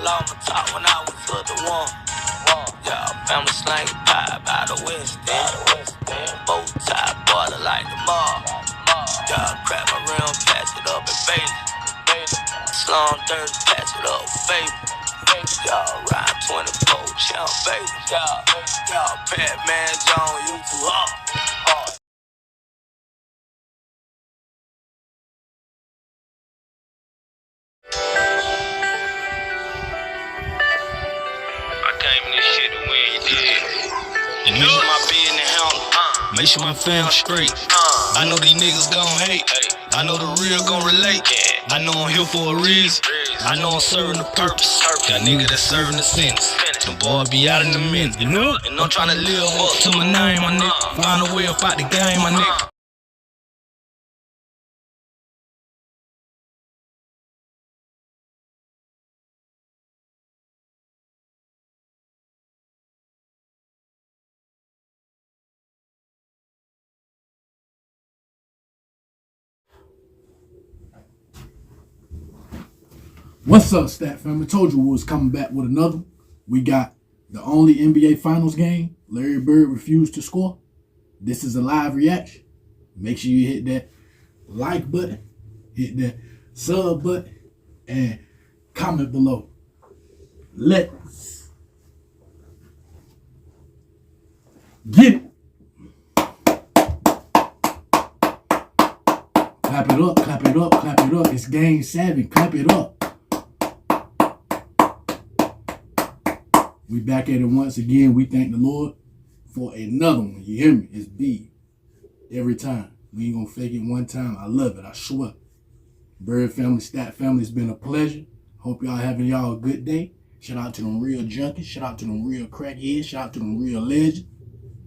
Lost my top when I was the one. Yeah, family slang pie by the West End. Bow tie, butter like the mob. Yeah, crack my rim, patch it up and baby. Slum dirt, patch it up, baby. Y'all ride 24 champ, baby. Y'all Batman John, you too hard. I came in this shit to win, you did. You know my business handle. Make sure my fam straight. I know these niggas gon' hate. I know the real gon' relate. I know I'm here for a reason. I know I'm serving the purpose. Got niggas that's serving the sentence. The boy be out in a minute, you know? And I'm tryna live up to my name, my nigga. Find a way up out the game, my nigga. What's up, Stat Fam? I told you we was coming back with another. We got the only NBA Finals game. Larry Bird refused to score. This is a live reaction. Make sure you hit that like button, hit that sub button, and comment below. Let's get it. Clap it up, clap it up, clap it up. It's game 7. Clap it up. We back at it once again. We thank the Lord for another one. You hear me? It's big. Every time. We ain't gonna fake it one time. I love it. I swear. Bird family, Stat family, it's been a pleasure. Hope y'all having y'all a good day. Shout out to them real junkies. Shout out to them real crackheads. Shout out to them real legends.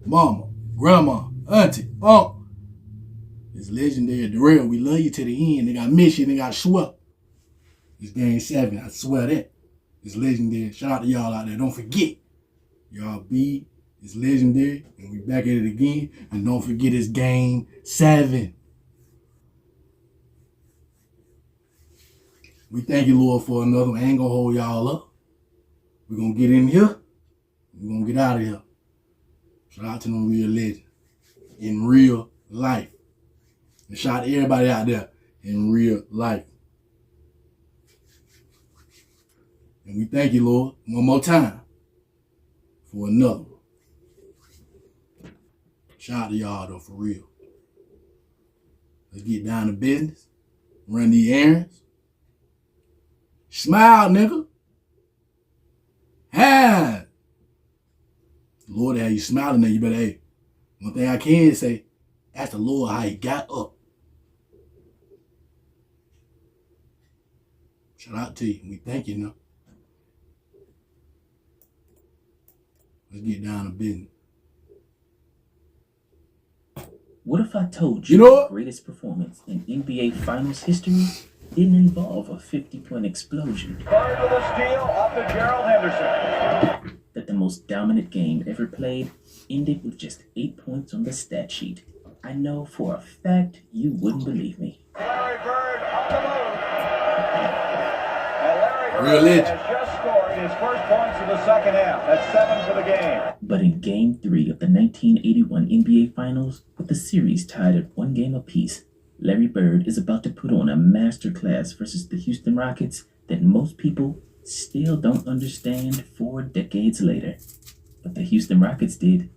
Mama, grandma, auntie, uncle. It's legendary. The real. We love you to the end. They got miss you. They got swept. It's game 7. I swear that. It's legendary. Shout out to y'all out there. Don't forget, y'all be. It's legendary. And we back at it again. And don't forget it's game 7. We thank you, Lord, for another one. I ain't gonna hold y'all up. We're gonna get in here. We're gonna get out of here. Shout out to them real legends. In real life. And shout out to everybody out there in real life. And we thank you, Lord, one more time for another one. Shout out to y'all, though, for real. Let's get down to business. Run these errands. Smile, nigga. Ha! Lord, how you smiling there, you better, hey. One thing I can say, ask the Lord how he got up. Shout out to you. We thank you now. Let's get down to business. What if I told you the greatest performance in NBA Finals history didn't involve a 50-point explosion? Bird with a steal off to Gerald Henderson. That the most dominant game ever played ended with just 8 points on the stat sheet. I know for a fact you wouldn't believe me. Larry Bird on the move. And Larry Real Bird legend. has just scored his first points of the second half. That's 7 for the game. But in Game 3 of the 1981 NBA Finals, with the series tied at 1 game apiece, Larry Bird is about to put on a masterclass versus the Houston Rockets that most people still don't understand 4 decades later. But the Houston Rockets did.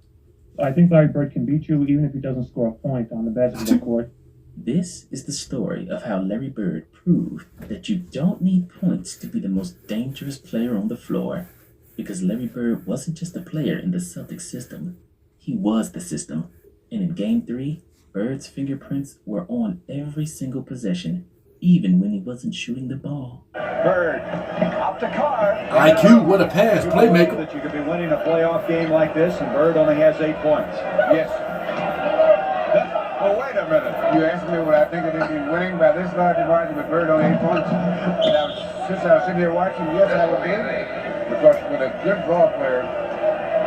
I think Larry Bird can beat you even if he doesn't score a point on the basketball court. This is the story of how Larry Bird proved that you don't need points to be the most dangerous player on the floor. Because Larry Bird wasn't just a player in the Celtics system. He was the system. And in Game 3, Bird's fingerprints were on every single possession, even when he wasn't shooting the ball. Bird up to Carr. IQ, what a pass, playmaker. That you could be winning a playoff game like this, and Bird only has 8 points. Yes. Oh, wait a minute. You asked me what I think of him winning by this large a margin with Bird on 8 points. Since I was sitting here watching, yes, I would be. Because with a good ball player,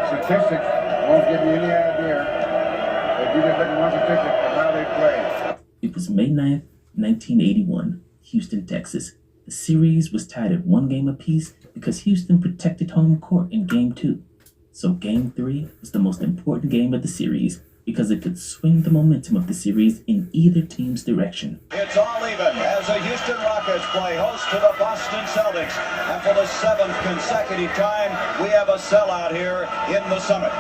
statistics won't give you any idea if you just look at one statistic of how they play. It was May 9th, 1981, Houston, Texas. The series was tied at 1 game apiece because Houston protected home court in Game 2. So Game 3 was the most important game of the series because it could swing the momentum of the series in either team's direction. It's all even as the Houston Rockets play host to the Boston Celtics. And for the 7th consecutive time, we have a sellout here in the Summit.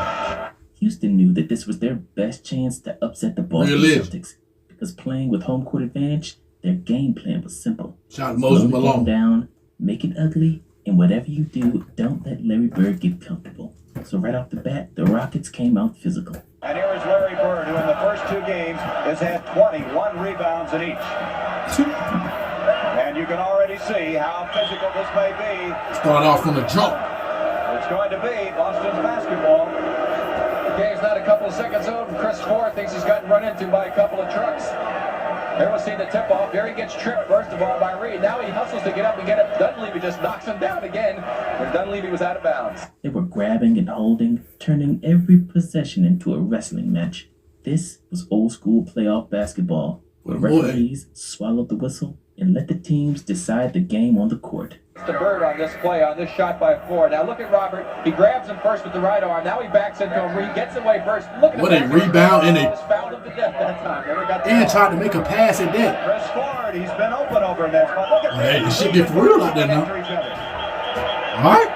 Houston knew that this was their best chance to upset the Boston Celtics because playing with home court advantage, their game plan was simple. Shout Moses Slow the Malone. game down, make it ugly, and whatever you do, don't let Larry Bird get comfortable. So right off the bat, the Rockets came out physical. And here is Larry Bird, who in the first 2 games has had 21 rebounds in each. And you can already see how physical this may be. Start off from the jump. It's going to be Boston's basketball. The game's not a couple of seconds old, and Chris Ford thinks he's gotten run into by a couple of trucks. Here we'll see the tip-off. Here he gets tripped, first of all, by Reed. Now he hustles to get up and get it. Dunleavy just knocks him down again when Dunleavy was out of bounds. They were grabbing and holding, turning every possession into a wrestling match. This was old-school playoff basketball, where referees swallowed the whistle and let the teams decide the game on the court. The Bird on this play, on this shot by Ford. Now look at Robert. He grabs him first with the right arm. Now he backs into him. He gets away first. Look at What a rebound and a... fouled him to death that time. Never got And tried to make a pass at that. Chris Ford, he's been open over there. But look at Hey, this shit get for real out there now. All right?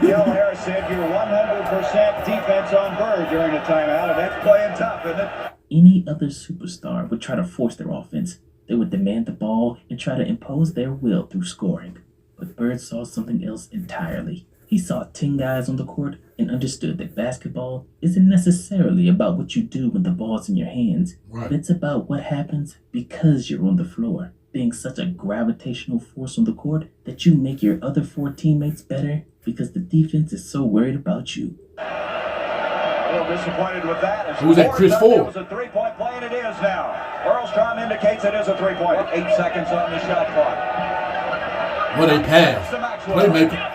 Bill Harris said you're 100% defense on Bird during the timeout, and that's playing tough, isn't it? Any other superstar would try to force their offense. They would demand the ball and try to impose their will through scoring. But Bird saw something else entirely. He saw 10 guys on the court and understood that basketball isn't necessarily about what you do when the ball's in your hands. Right. But it's about what happens because you're on the floor, being such a gravitational force on the court that you make your other 4 teammates better because the defense is so worried about you. A little disappointed with that. Who's that, Chris Ford? It was a 3-point play, and it is now. Earlstrom indicates it is a 3-point. 8 seconds on the shot clock. What a pass. Playmaker.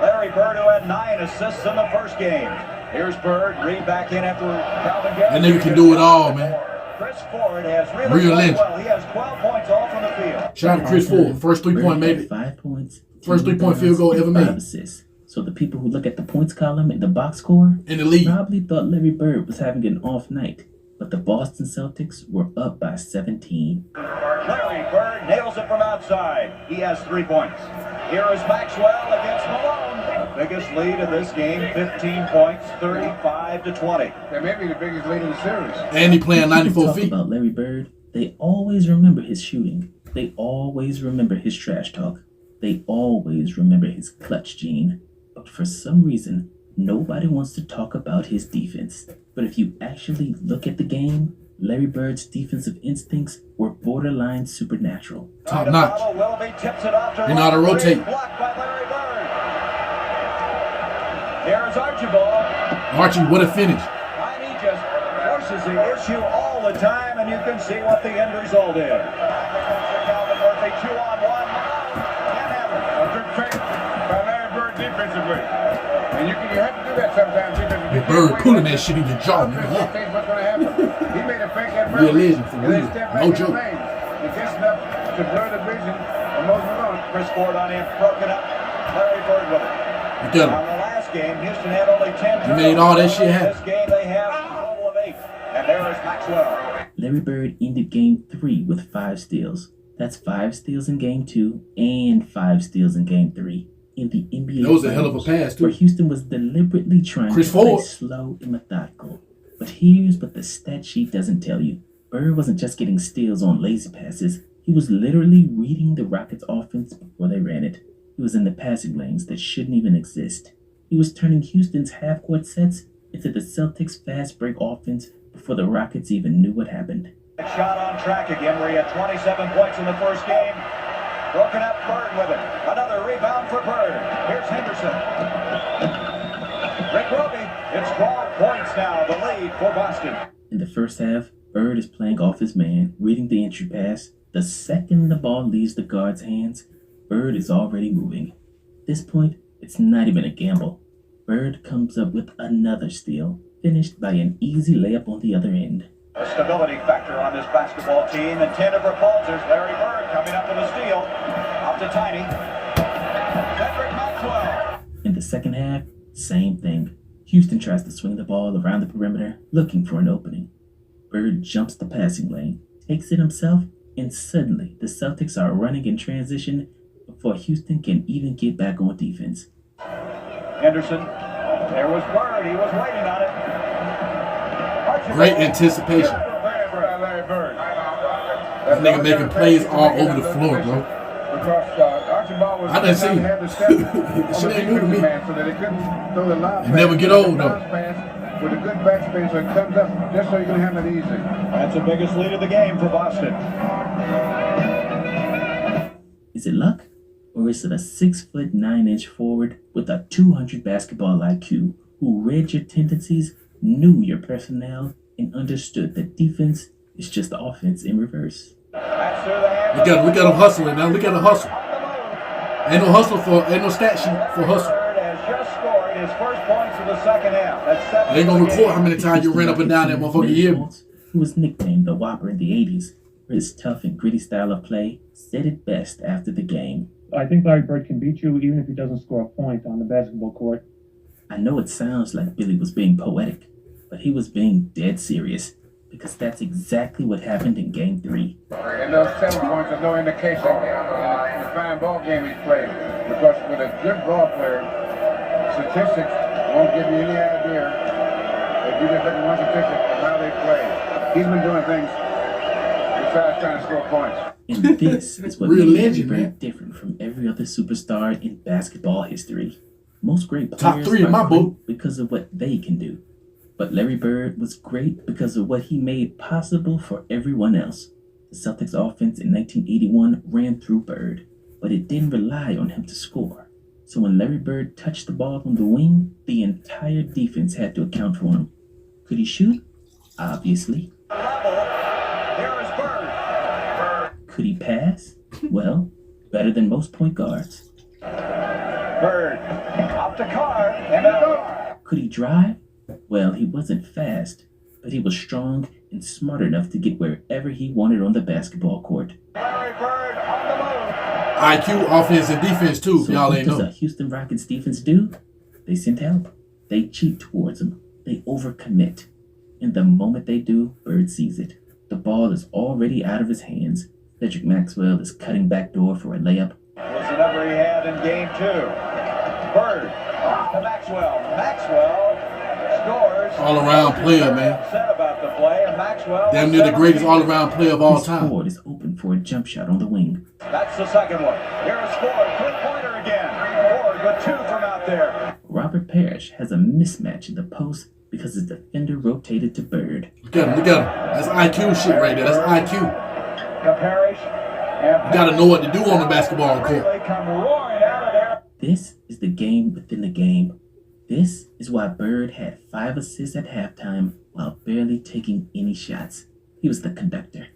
Larry Bird, who had 9 assists in the first game. Here's Bird, Reed back in after Calvin That Gibson. nigga can do it all, man. Chris Ford has really Real played legend. well. He has 12 points all from the field. Shout out to Chris Ford. First 3-point Bird had made it. 5 points. First 10 3-point field goal ever rebounds, and made. 5 assists. So the people who look at the points column in the box score In the league. probably thought Larry Bird was having an off night. But the Boston Celtics were up by 17. Larry Bird nails it from outside. He has 3 points. Here is Maxwell against Malone. The biggest lead of this game, 15 points, 35-20. That may be the biggest lead in the series. And he playing When people 94 talk feet. about Larry Bird, they always remember his shooting. They always remember his trash talk. They always remember his clutch gene. But for some reason, nobody wants to talk about his defense. But if you actually look at the game, Larry Bird's defensive instincts were borderline supernatural. Top notch. Willoughby tips it off to He know how to rotate. Blocked by Larry Bird. Here's Archibald. Archie, what a finish. And he just forces the issue all the time, and you can see what the end result is. Calvin Murphy, 2-on-1. Can't have it. A good fake by Larry Bird defensively. And you have to do that sometimes. Bird pulling that shit in your jaw, man. What's going to happen? He made a fake at Real Murphy. legend, for and then real. stepped back No in joke. the lane. He gets enough to blur the vision of Moses Malone. Chris Ford on him, broken up. Larry Bird with it. Look at On him. the last game, Houston had only 10 He made all that shit happen. This game, they have a total of 8. And there is Maxwell. Larry Bird ended Game 3 with 5 steals. That's 5 steals in Game 2 and 5 steals in Game 3. In the NBA That was a hell of a Finals, pass, too. where Houston was deliberately trying Chris to play Ford. slow and methodical. But here's what the stat sheet doesn't tell you. Bird wasn't just getting steals on lazy passes. He was literally reading the Rockets' offense before they ran it. He was in the passing lanes that shouldn't even exist. He was turning Houston's half-court sets into the Celtics' fast break offense before the Rockets even knew what happened. Shot on track again, where he had 27 points in the first game. Broken up, Bird with it. Another rebound for Bird. Here's Henderson. Rick Roby. It's 12 points now, the lead for Boston. In the first half, Bird is playing off his man, reading the entry pass. The second the ball leaves the guard's hands, Bird is already moving. At this point, it's not even a gamble. Bird comes up with another steal, finished by an easy layup on the other end. A stability factor on this basketball team, and 10 of repulsors. Larry Bird coming up with a steal. Up to Tiny. Frederick Maxwell. In the second half, same thing. Houston tries to swing the ball around the perimeter, looking for an opening. Bird jumps the passing lane, takes it himself, and suddenly the Celtics are running in transition before Houston can even get back on defense. Henderson. There was Bird. He was waiting on it. Great anticipation. Larry Bird. That nigga making plays all over the floor, bro. Because Archibald was I done seen had to step shit ain't new to me. man so that it couldn't throw the lob It never get old, though. pass with a good backspin so it comes up just so you can handle it easy. That's the biggest lead of the game for Boston. Is it luck? Or is it a 6'9" forward with a 200 basketball IQ who read your tendencies, knew your personnel, and understood that defense is just offense in reverse? That's through the hands Look at him hustling now. Look at him hustle. Ain't no stat sheet for hustle. Bird has just scored his first points of the second half. That's 7. They ain't gonna record how many times you ran up and down that motherfucker. You hear me? Who was nicknamed the Whopper in the 80s for his tough and gritty style of play, said it best after the game. I think Larry Bird can beat you even if he doesn't score a point on the basketball court. I know it sounds like Billy was being poetic, but he was being dead serious, because that's exactly what happened in Game 3. And those 7 points are no indication in the fine ball game he's played. Because with a good ball player, statistics won't give you any idea if you just look at one statistic of how they play. He's been doing things besides trying to score points. And this is what Real made legend, him very man. different from every other superstar in basketball history. Most great Top players 3 in are my great book. because of what they can do. But Larry Bird was great because of what he made possible for everyone else. The Celtics offense in 1981 ran through Bird, but it didn't rely on him to score. So when Larry Bird touched the ball on the wing, the entire defense had to account for him. Could he shoot? Obviously. Here is Bird. Could he pass? Well, better than most point guards. Bird. Up to Carr. And out. Could he drive? Well, he wasn't fast, but he was strong and smart enough to get wherever he wanted on the basketball court. Larry Bird on the move. IQ, offense, and defense, too, if So y'all what ain't does know. a Houston Rockets defense do? They send help. They cheat towards him. They overcommit. And the moment they do, Bird sees it. The ball is already out of his hands. Frederick Maxwell is cutting backdoor for a layup. Was the number he had in Game 2. Bird to Maxwell. Maxwell scores. All-around player, man. Upset about the play, and Maxwell. Damn near the greatest all-around player of all His time. forward is open for a jump shot on the wing. That's the second one. Here is Ford. Three-pointer again. Ford with 2 from out there. Robert Parrish has a mismatch in the post because his defender rotated to Bird. Look at him. That's IQ shit right there. That's IQ. To Parrish. And You gotta know what to do on the basketball court. really come roaring out of there. This is the game within the game. This is why Bird had 5 assists at halftime while barely taking any shots. He was the conductor.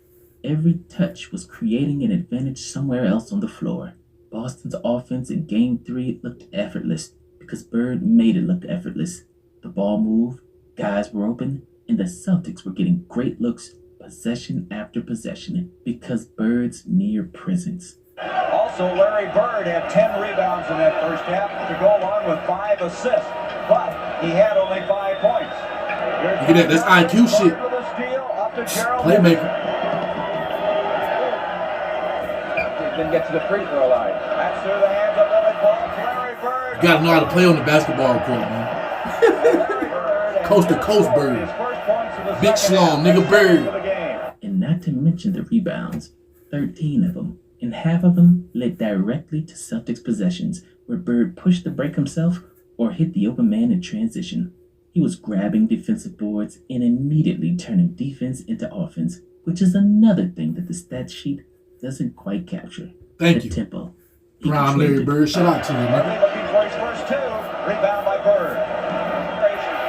Every touch was creating an advantage somewhere else on the floor. Boston's offense in Game 3 looked effortless because Bird made it look effortless. The ball moved, guys were open, and the Celtics were getting great looks possession after possession because Bird's mere presence. Also, Larry Bird had 10 rebounds in that first half to go along with 5 assists, but he had only 5 points. Look at that. That's IQ shit. With a steal, up to Gerald. Playmaker. Didn't get to the free throw line. That's through the hands of Billy Clark. Larry Bird. You gotta know how to play on the basketball court, man. Coast to coast Bird. Big schlong, nigga Bird. And not to mention the rebounds, 13 of them, and half of them led directly to Celtics possessions where Bird pushed the break himself or hit the open man in transition. He was grabbing defensive boards and immediately turning defense into offense, which is another thing that the stat sheet doesn't quite capture. Thank the you. tempo. He Prime Larry controlled it. Bird. Shout out to you, man. Looking for his first 2. Rebound by Bird.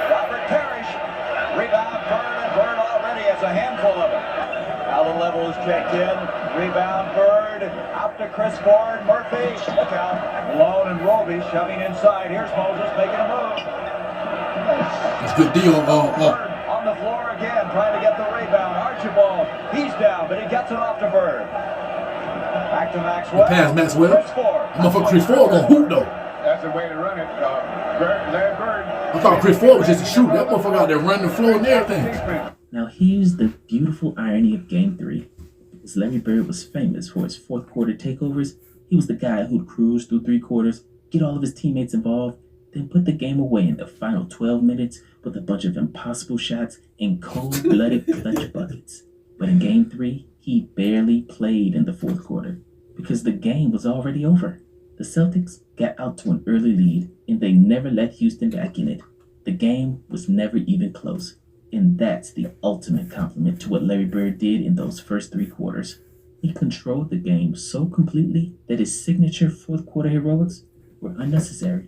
Robert Parrish. Rebound Bird, and Bird already has a handful of it. Now the level is checked in. Rebound Bird. Out to Chris Ford. Murphy. Look out. Malone and Roby shoving inside. Here's Moses making a move. That's good deal. Bird on on the floor again, trying to get the rebound. Archibald, he's down, but he gets it off to Bird. Back to Maxwell. Pass Maxwell. Chris Ford. Motherfucker Chris Ford gonna hoop though. That's the way to run it. Larry Bird. I thought Chris Ford was just a shooter. That motherfucker out there running the floor and everything. Now here's the beautiful irony of Game 3. Because Larry Bird was famous for his fourth quarter takeovers, he was the guy who'd cruise through three quarters, get all of his teammates involved, then put the game away in the final 12 minutes with a bunch of impossible shots and cold-blooded clutch buckets. But in Game 3, he barely played in the fourth quarter because the game was already over. The Celtics got out to an early lead and they never let Houston back in it. The game was never even close. And that's the ultimate compliment to what Larry Bird did in those first three quarters. He controlled the game so completely that his signature fourth quarter heroics were unnecessary.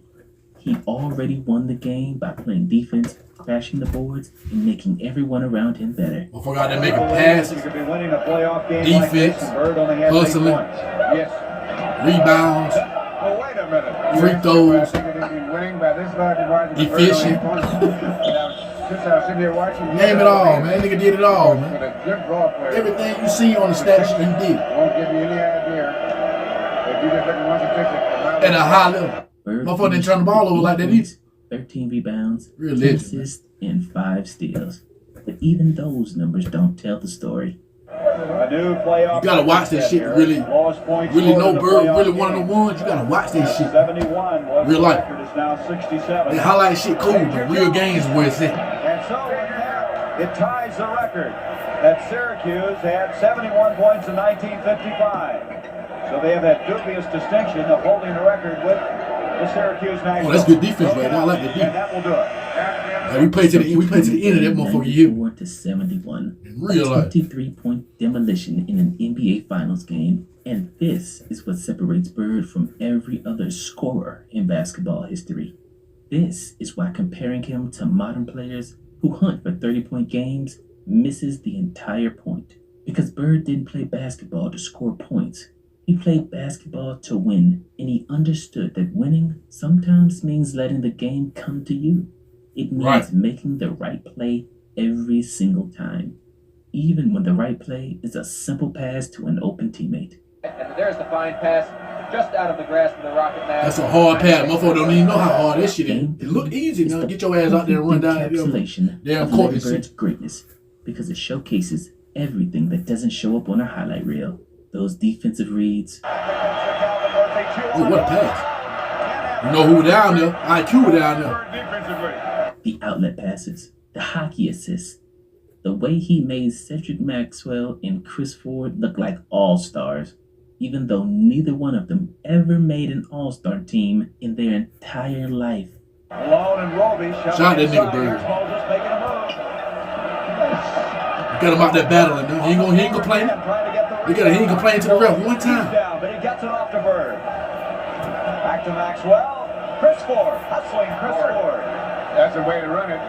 He already won the game by playing defense, crashing the boards, and making everyone around him better. Motherfucker out there making passes, You could be winning a playoff game defense, like this, and Bird only has 8 hustling, points. Yes. rebounds, Oh, wait a minute. free throws, I think they'd be winning by this large a margin. but Bird only efficient. 8 points. Since I was sitting here watching, Name it all, man. Nigga did it all, man. With a good ball player. Everything you see on the stat sheet, he did. Won't give you any idea if you just look at one statistic. At a high level. Bird Motherfucker didn't finished turn the ball with over like 8 that points, 13 rebounds, Real 10 legend, assists, and 5 steals. But even those numbers don't tell the story. A new playoff. You gotta watch this shit to really know Bird really one of the ones. You gotta watch this shit. 71 was Real the life. record, is now 67. They highlight shit cool, but real games is where it's at. And so with that, it ties the record that Syracuse had 71 points in 1955. So they have that dubious distinction of holding the record with the Syracuse Nationals. Oh, that's good defense right there. I like that And defense. that will do it. Like, we played to the end of that motherfucker. You 94 to 71. in real life. 23-point demolition in an NBA Finals game. And this is what separates Bird from every other scorer in basketball history. This is why comparing him to modern players who hunt for 30-point games misses the entire point. Because Bird didn't play basketball to score points. He played basketball to win, and he understood that winning sometimes means letting the game come to you. It means Right. making the right play every single time, even when the right play is a simple pass to an open teammate. And there's the fine pass, just out of the grasp of the Rocket now. That's a hard pass. Motherfucker don't even know how hard that shit is. It look easy, It's now. the Get your ass out there and run down that encapsulation damn of court Larry and Bird's shit. greatness because it showcases everything that doesn't show up on a highlight reel. Those defensive reads, Oh, what a pass. You know who was down there? IQ was down there. the outlet passes, the hockey assists, the way he made Cedric Maxwell and Chris Ford look like all-stars, even though neither one of them ever made an all-star team in their entire life. Malone and Roby Shout out that nigga Bird. Moses making a move. Got him out there battling. He ain't complaining. He ain't complaining to the ref one He's time. down, but he gets it off to Bird. Back to Maxwell. Chris Ford, hustling Chris Ford. That's the way to run it.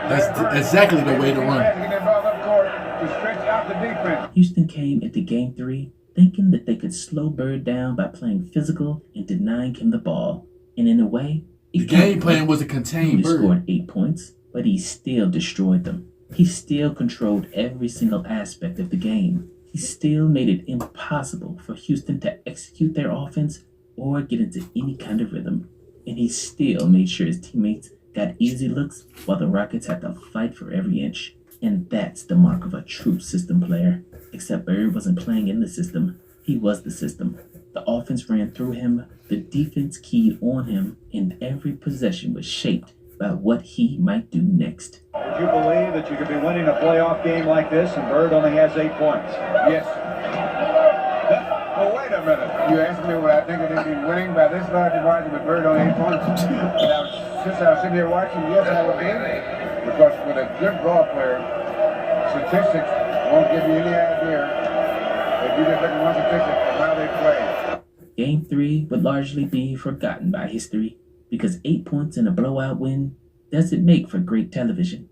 That's exactly the way to run it. Get that ball up court to stretch out the defense. Houston came into Game 3 thinking that they could slow Bird down by playing physical and denying him the ball. And in a way, The game plan was to contain He Bird. scored 8 points, but he still destroyed them. He still controlled every single aspect of the game. He still made it impossible for Houston to execute their offense or get into any kind of rhythm. And he still made sure his teammates got easy looks while the Rockets had to fight for every inch. And that's the mark of a true system player. Except Bird wasn't playing in the system. He was the system. The offense ran through him, the defense keyed on him, and every possession was shaped by what he might do next. Would you believe that you could be winning a playoff game like this and Bird only has 8 points? Yes. Oh, wait a minute. You asked me what I think they'd be winning by this large a margin with Bird on 8 points. Since I was sitting here watching, yes, I would be. Because with a good ball player, statistics won't give you any idea if you just look at one statistic of how they play. Game 3 would largely be forgotten by history because 8 points in a blowout win doesn't make for great television.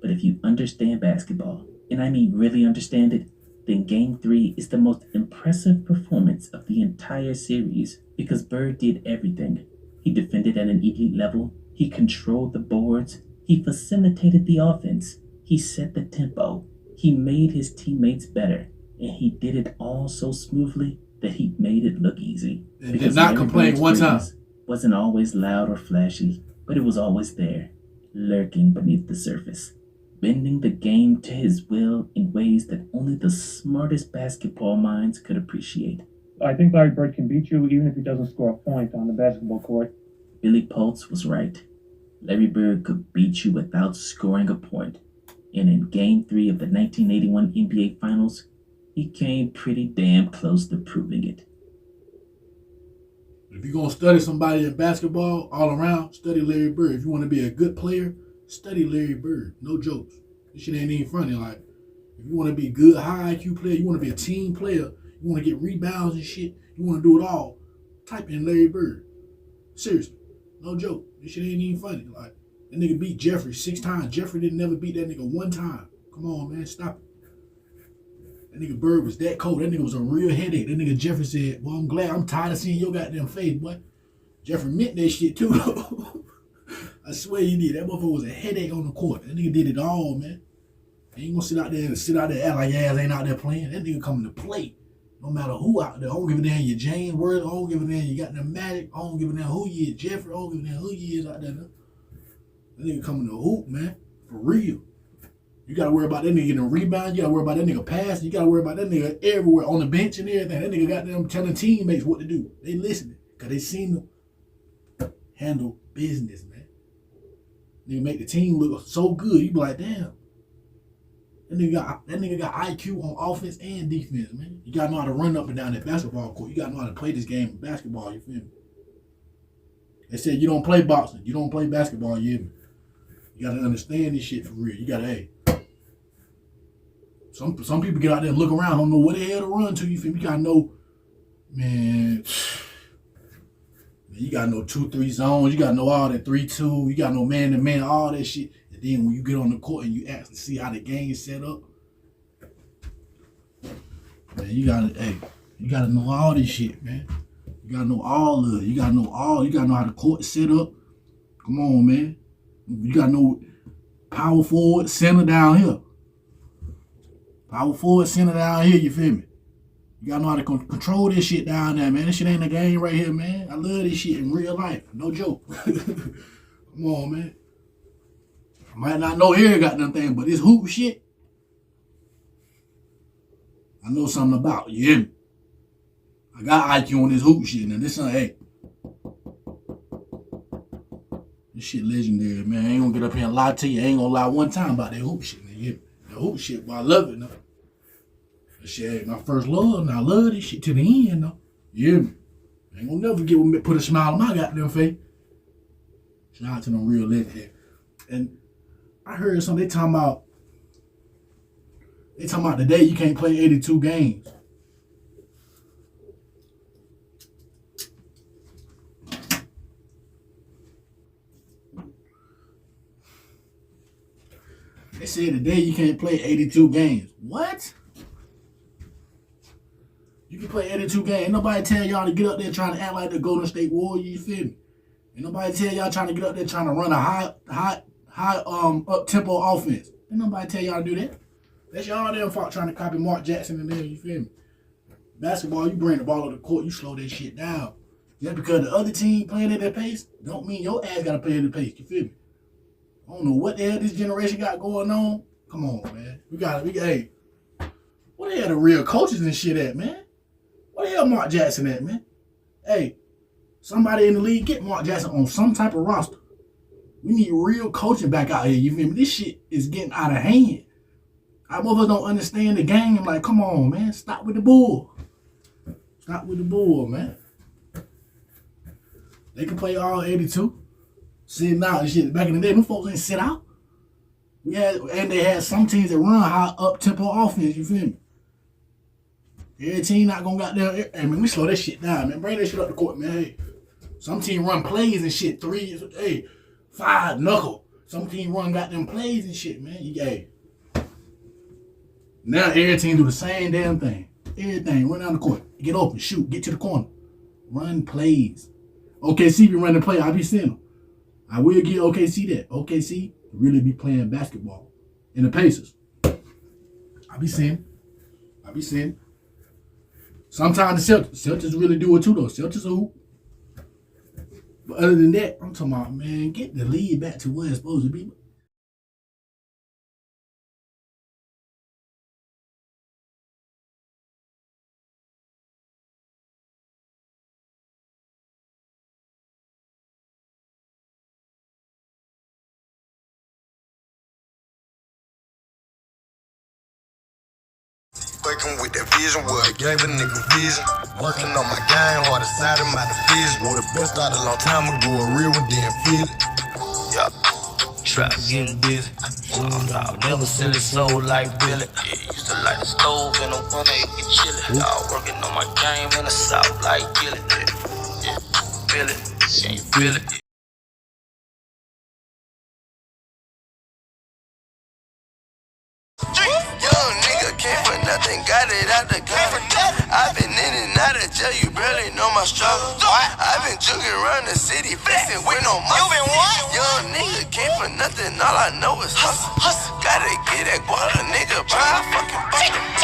But if you understand basketball, and I mean really understand it, then Game 3 is the most impressive performance of the entire series because Bird did everything. He defended at an elite level, he controlled the boards, he facilitated the offense, He set the tempo. He made his teammates better. And he did it all so smoothly that he made it look easy. And did not complain one time. Wasn't always loud or flashy, but it was always there, lurking beneath the surface, bending the game to his will in ways that only the smartest basketball minds could appreciate. I think Larry Bird can beat you even if he doesn't score a point on the basketball court. Billy Pultz was right. Larry Bird could beat you without scoring a point. And in Game 3 of the 1981 NBA Finals, he came pretty damn close to proving it. If you're going to study somebody in basketball all around, study Larry Bird. If you want to be a good player, study Larry Bird. No jokes. This shit ain't even funny. Like, if you want to be a good, high IQ player, you want to be a team player, you want to get rebounds and shit, you want to do it all, type in Larry Bird. Seriously. No joke. This shit ain't even funny. Like, that nigga beat Jeffrey 6 times. Jeffrey didn't never beat that nigga 1 time. Come on, man. Stop it. That nigga Bird was that cold. That nigga was a real headache. That nigga Jeffrey said, well, I'm glad. I'm tired of seeing your goddamn face, boy. Jeffrey meant that shit, too, though. I swear he did. That motherfucker was a headache on the court. That nigga did it all, man. He ain't gonna sit out there and act like your ass ain't out there playing. That nigga coming to play. No matter who out there. I don't give a damn you James Worthy. I don't give a damn you got the Magic. I don't give a damn who you is. Jeffrey. I don't give a damn who you is out there. That nigga coming to hoop, man. For real. You gotta worry about that nigga getting a rebound. You gotta worry about that nigga passing. You gotta worry about that nigga everywhere on the bench and everything. That nigga got them telling teammates what to do. They listening. Cause they seen them handle business, man. Nigga make the team look so good. You be like, damn. That nigga got IQ on offense and defense, man. You gotta know how to run up and down that basketball court. You gotta know how to play this game of basketball, you feel me? They said you don't play boxing, you don't play basketball, you hear me? You gotta understand this shit for real. You gotta, hey. Some people get out there and look around, don't know where the hell to run to, you feel me? You gotta know, man, you gotta know 2-3 zones, you gotta know all that 3-2, you gotta know man-to-man, all that shit. And then when you get on the court and you actually see how the game is set up, man, you gotta know all this shit, man. You gotta know all of it. You gotta know how the court is set up. Come on, man. You gotta know power forward, center down here. Power forward, center down here, you feel me? You gotta know how to control this shit down there, man. This shit ain't a game right here, man. I love this shit in real life. No joke. Come on, man. I might not know here got nothing, but this hoop shit, I know something about. You hear me? I got IQ on this hoop shit. Now this ain't, hey. This shit legendary, man. I ain't gonna get up here and lie to you. I ain't gonna lie one time about that hoop shit, man. You hear me? The hoop shit, but I love it, though. That shit ain't my first love, and I love this shit to the end, though. You hear me? I ain't gonna never put a smile on my goddamn face. Shout out to them real legends. And I heard something, they talking about today you can't play 82 games. They said today you can't play 82 games. What? You can play 82 games. Ain't nobody tell y'all to get up there trying to act like the Golden State Warriors, you feel me? Ain't nobody tell y'all trying to get up there trying to run a high up-tempo offense. Ain't nobody tell y'all to do that. That's y'all damn fault trying to copy Mark Jackson in there, you feel me? Basketball, you bring the ball to the court, you slow that shit down. Just because the other team playing at that pace, don't mean your ass gotta play at the pace, you feel me? I don't know what the hell this generation got going on. Come on, man. Hey, what the hell the real coaches and shit at, man? What the hell Mark Jackson at, man? Hey, somebody in the league get Mark Jackson on some type of roster. We need real coaching back out here, you feel me? This shit is getting out of hand. Our motherfuckers don't understand the game. Like, come on, man. Stop with the bull. Stop with the bull, man. They can play all 82. Sitting out and shit. Back in the day, them folks ain't sit out. And they had some teams that run high up-tempo offense, you feel me? Every team not gonna got there. Hey, man, we slow that shit down, man. Bring that shit up the court, man. Hey, some team run plays and shit. 5 knuckle. Some team run goddamn plays and shit, man. Hey. Now every team do the same damn thing. Everything. Run down the court. Get open. Shoot. Get to the corner. Run plays. OKC be running play. I be seeing them. I will give OKC that. OKC really be playing basketball. and the Pacers. I be seeing. Sometimes the Celtics really do it too, though. Celtics are hoop. But other than that, I'm talking about, man, get the lead back to where it's supposed to be. Working with that vision, what gave a nigga vision. Working on my game, hard side of my division. Wore the best out a long time ago, a real one didn't feel it. Yeah, trap getting busy. I'll never sell his soul like Billy. Yeah, used to light the stove in the winter, it get chilly. Y'all working on my game in the south like Gilly. Yeah, feel it, can you feel it? Young nigga came for nothing, got it out the gun. I've been in and out of jail, you barely know my struggle. I've been jugging around the city, flexing with no muscle. Young nigga came for nothing, all I know is hustle. Gotta get that guala, nigga, buy a fucking bucket.